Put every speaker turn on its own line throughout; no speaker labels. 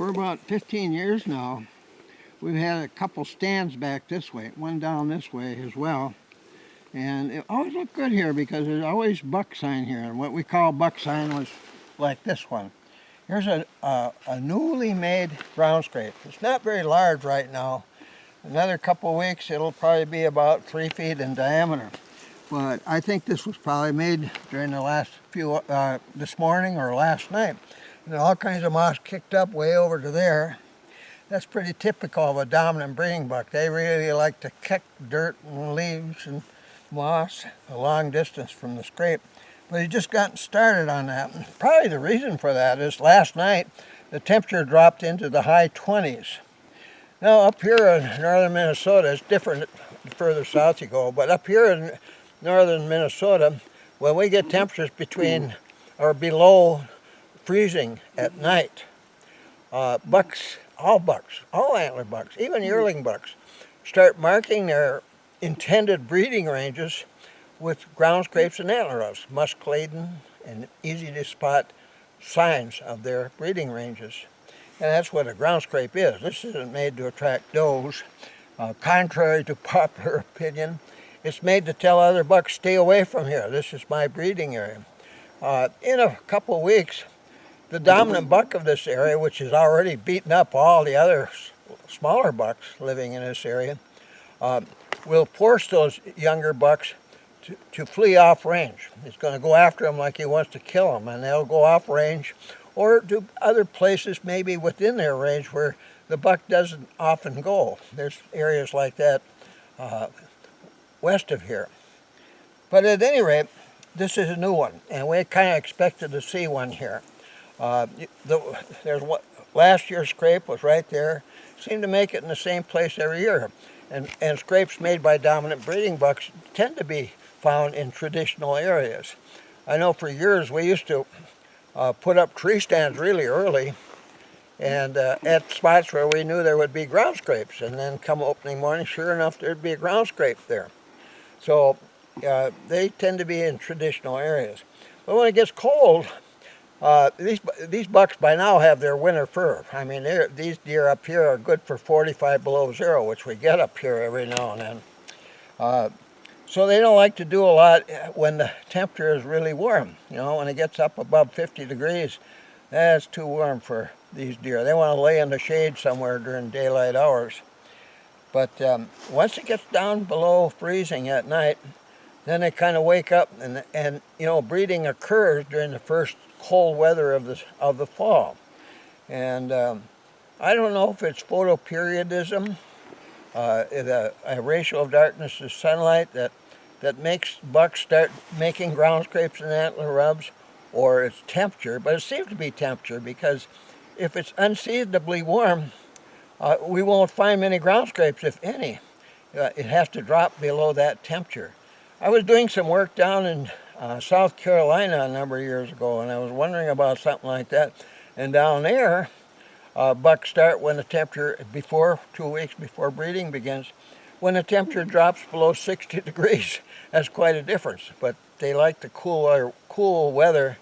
For about 15 years now, we've had a couple stands back this way, one down this way as well. And it always looked good here because there's always buck sign here. And what we call buck sign was like this one. Here's a newly made ground scrape. It's not very large right now. Another couple weeks, it'll probably be about 3 feet in diameter. But I think this was probably made during the last few, this morning or last night. And all kinds of moss kicked up way over to there. That's pretty typical of a dominant breeding buck. They really like to kick dirt and leaves and moss a long distance from the scrape. But he's just gotten started on that. And probably the reason for that is last night the temperature dropped into the high 20s. Now up here in northern Minnesota, it's different the further south you go, but up here in northern Minnesota, when we get temperatures between or below freezing at night, bucks, all antler bucks, even yearling bucks, start marking their intended breeding ranges with ground scrapes and antler rubs, musk-laden and easy to spot signs of their breeding ranges. And that's what a ground scrape is. This isn't made to attract does. Contrary to popular opinion, it's made to tell other bucks, stay away from here. This is my breeding area. In a couple of weeks, the dominant buck of this area, which has already beaten up all the other smaller bucks living in this area, will force those younger bucks to flee off range. He's going to go after them like he wants to kill them, and they'll go off range or to other places maybe within their range where the buck doesn't often go. There's areas like that west of here. But at any rate, this is a new one, and we kind of expected to see one here. Last year's scrape was right there. Seemed to make it in the same place every year. And scrapes made by dominant breeding bucks tend to be found in traditional areas. I know for years we used to put up tree stands really early and at spots where we knew there would be ground scrapes. And then come opening morning, sure enough, there'd be a ground scrape there. So they tend to be in traditional areas. But when it gets cold, these bucks by now have their winter fur. I mean, these deer up here are good for 45 below zero, which we get up here every now and then. So they don't like to do a lot when the temperature is really warm. You know, when it gets up above 50 degrees, that's too warm for these deer. They want to lay in the shade somewhere during daylight hours. But once it gets down below freezing at night, then they kind of wake up, and you know, breeding occurs during the first cold weather of the fall. And I don't know if it's photoperiodism, a ratio of darkness to sunlight that makes bucks start making ground scrapes and antler rubs, or it's temperature, but it seems to be temperature because if it's unseasonably warm, we won't find many ground scrapes, if any. It has to drop below that temperature. I was doing some work down in South Carolina a number of years ago, and I was wondering about something like that. And down there, bucks start when the temperature, 2 weeks before breeding begins, when the temperature drops below 60 degrees. That's quite a difference. But they like the cool weather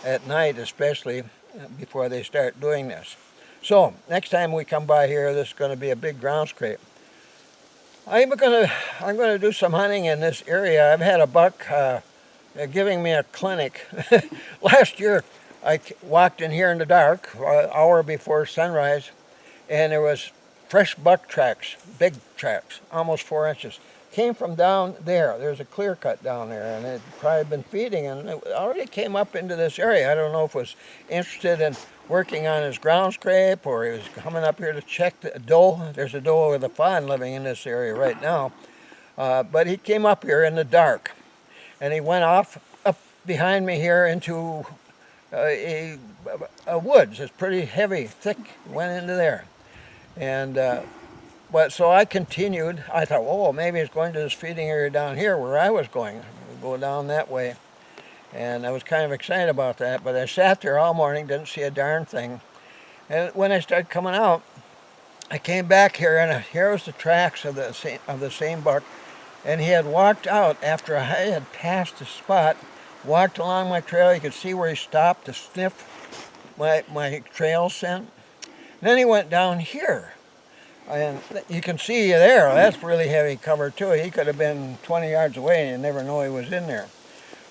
at night, especially before they start doing this. So next time we come by here, this is going to be a big ground scrape. I'm going to do some hunting in this area. I've had a buck giving me a clinic. Last year, I walked in here in the dark, an hour before sunrise, and there was fresh buck tracks, big tracks, almost 4 inches. Came from down there. There's a clear cut down there, and it had probably been feeding, and it already came up into this area. I don't know if it was interested in working on his ground scrape, or he was coming up here to check the doe. There's a doe with a fawn living in this area right now. But he came up here in the dark, and he went off up behind me here into a woods. It's pretty heavy, thick, went into there. And but so I continued. I thought, oh, maybe it's going to this feeding area down here where I was going. We'll go down that way. And I was kind of excited about that, but I sat there all morning, didn't see a darn thing. And when I started coming out, I came back here, and here was the tracks of the same buck. And he had walked out after I had passed the spot, walked along my trail. You could see where he stopped to sniff my trail scent. Then he went down here. And you can see there, that's really heavy cover too. He could have been 20 yards away and you never know he was in there.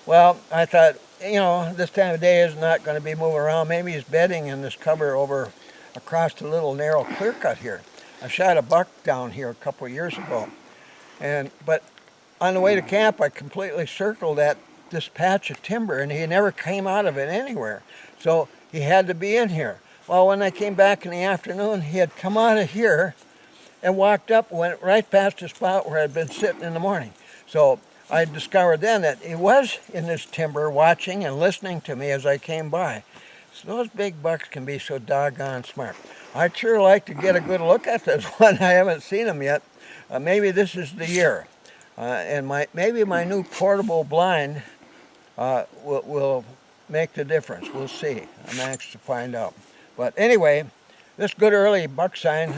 Well, I thought, this time of day is not going to be moving around. Maybe he's bedding in this cover over across the little narrow clear cut here. I shot a buck down here a couple of years ago. But on the way to camp, I completely circled this patch of timber, and he never came out of it anywhere. So he had to be in here. Well, when I came back in the afternoon, he had come out of here and walked up, went right past the spot where I'd been sitting in the morning. So I discovered then that he was in this timber watching and listening to me as I came by. So those big bucks can be so doggone smart. I'd sure like to get a good look at this one. I haven't seen him yet. Maybe this is the year. And maybe my new portable blind will make the difference. We'll see. I'm anxious to find out. But anyway, this good early buck sign.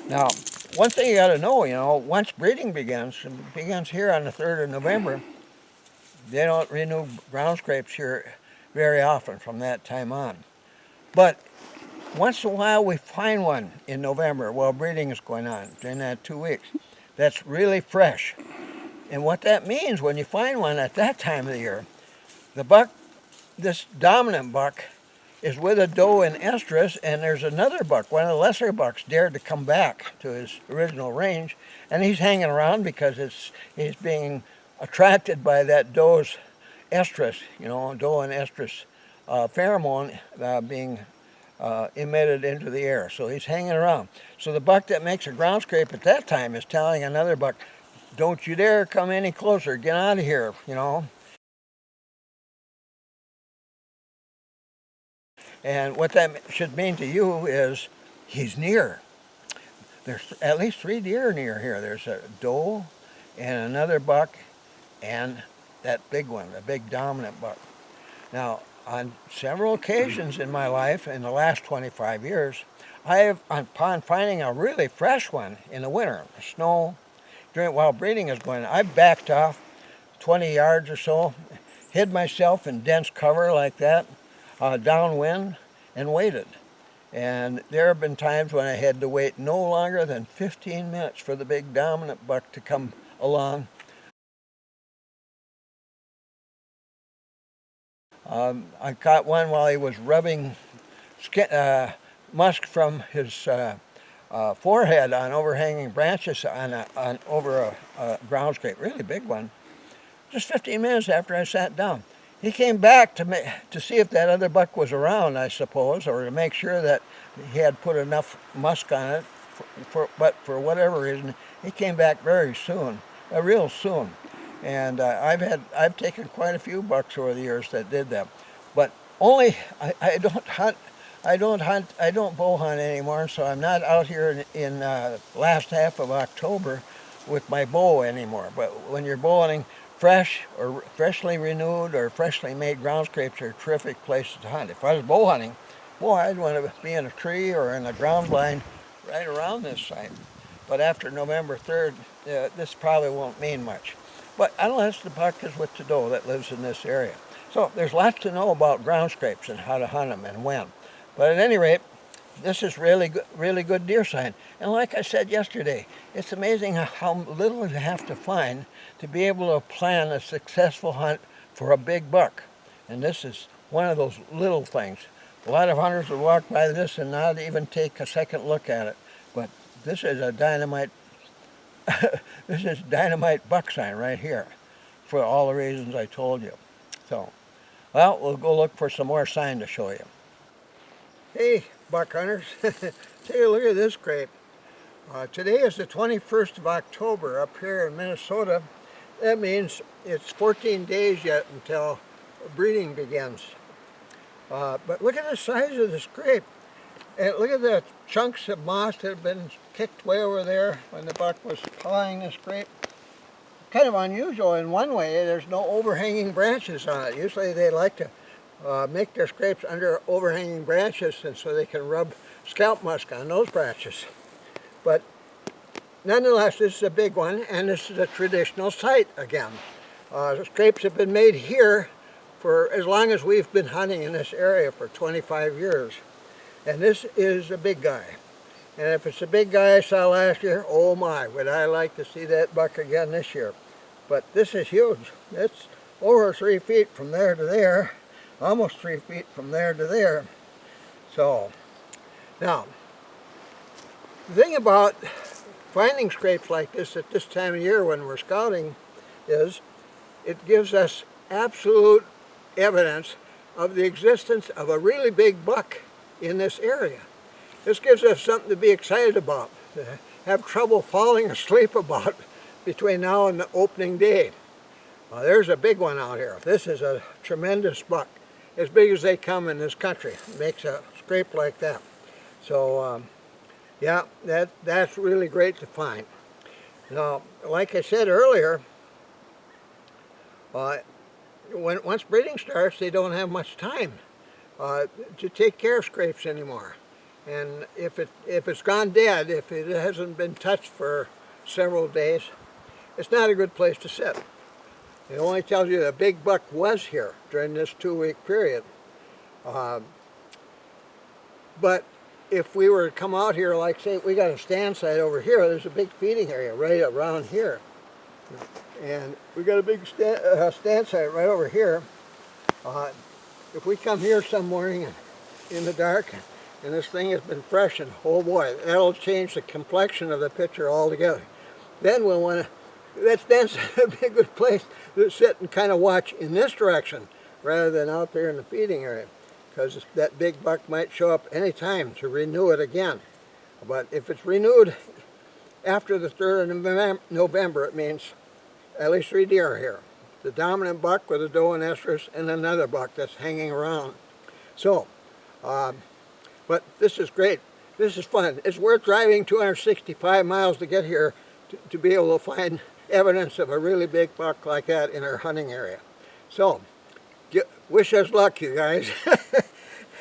Now, one thing you got to know, once breeding begins, it begins here on the 3rd of November, they don't renew ground scrapes here very often from that time on. But once in a while we find one in November while breeding is going on, during that 2 weeks, that's really fresh. And what that means when you find one at that time of the year, the buck, this dominant buck, is with a doe in estrus, and there's another buck, one of the lesser bucks, dared to come back to his original range, and he's hanging around because he's being attracted by that doe's estrus, doe and estrus pheromone being emitted into the air. So he's hanging around. So the buck that makes a ground scrape at that time is telling another buck, don't you dare come any closer, get out of here, And what that should mean to you is he's near. There's at least 3 deer near here. There's a doe and another buck and that big one, the big dominant buck. Now, on several occasions in my life, in the last 25 years, I have, upon finding a really fresh one in the winter, the snow, while breeding is going on, I backed off 20 yards or so, hid myself in dense cover like that, downwind, and waited. And there have been times when I had to wait no longer than 15 minutes for the big dominant buck to come along. I caught one while he was rubbing musk from his forehead on overhanging branches over a ground scrape, really big one. Just 15 minutes after I sat down. He came back to see if that other buck was around, I suppose, or to make sure that he had put enough musk on it. But for whatever reason, he came back very soon, real soon. And I've taken quite a few bucks over the years that did that. But only I don't bow hunt anymore, so I'm not out here in last half of October with my bow anymore. But when you're bow hunting, fresh or freshly renewed or freshly made ground scrapes are terrific places to hunt. If I was bow hunting, boy, I'd want to be in a tree or in a ground blind right around this site. But after November 3rd, this probably won't mean much. But unless the buck is with the doe that lives in this area. So there's lots to know about ground scrapes and how to hunt them and when. But at any rate, this is really good deer sign. And like I said yesterday, it's amazing how little you have to find to be able to plan a successful hunt for a big buck. And this is one of those little things. A lot of hunters would walk by this and not even take a second look at it. But this is a dynamite this is dynamite buck sign right here for all the reasons I told you. So, well, we'll go look for some more sign to show you. Hey, buck hunters, take a look at this scrape. Today is the 21st of October up here in Minnesota. That means it's 14 days yet until breeding begins. But look at the size of the scrape. And look at the chunks of moss that have been kicked way over there when the buck was pawing the scrape. Kind of unusual in one way, there's no overhanging branches on it. Usually they like to make their scrapes under overhanging branches and so they can rub scalp musk on those branches. But nonetheless, this is a big one, and this is a traditional site again. The scrapes have been made here for as long as we've been hunting in this area for 25 years. And this is a big guy. And if it's a big guy I saw last year, oh my, would I like to see that buck again this year. But this is huge. It's over 3 feet from there to there, almost 3 feet from there to there. So, now, the thing about finding scrapes like this at this time of year when we're scouting is it gives us absolute evidence of the existence of a really big buck in this area. This gives us something to be excited about, to have trouble falling asleep about between now and the opening day. There's a big one out here. This is a tremendous buck, as big as they come in this country. It makes a scrape like that. So, yeah, that's really great to find. Now, like I said earlier, once breeding starts, they don't have much time to take care of scrapes anymore. And if it's gone dead, if it hasn't been touched for several days, it's not a good place to sit. It only tells you the big buck was here during this 2-week period. But if we were to come out here, like say we got a stand site over here, there's a big feeding area right around here. And we got a big stand site right over here. If we come here some morning in the dark and this thing has been freshened, oh boy, that'll change the complexion of the picture altogether. Then we'll want to, that stand site would be a good place to sit and kind of watch in this direction rather than out there in the feeding area, because that big buck might show up any time to renew it again. But if it's renewed after the 3rd of November, it means at least 3 deer are here. The dominant buck with a doe and estrus, and another buck that's hanging around. So, but this is great. This is fun. It's worth driving 265 miles to get here to be able to find evidence of a really big buck like that in our hunting area. So, wish us luck, you guys.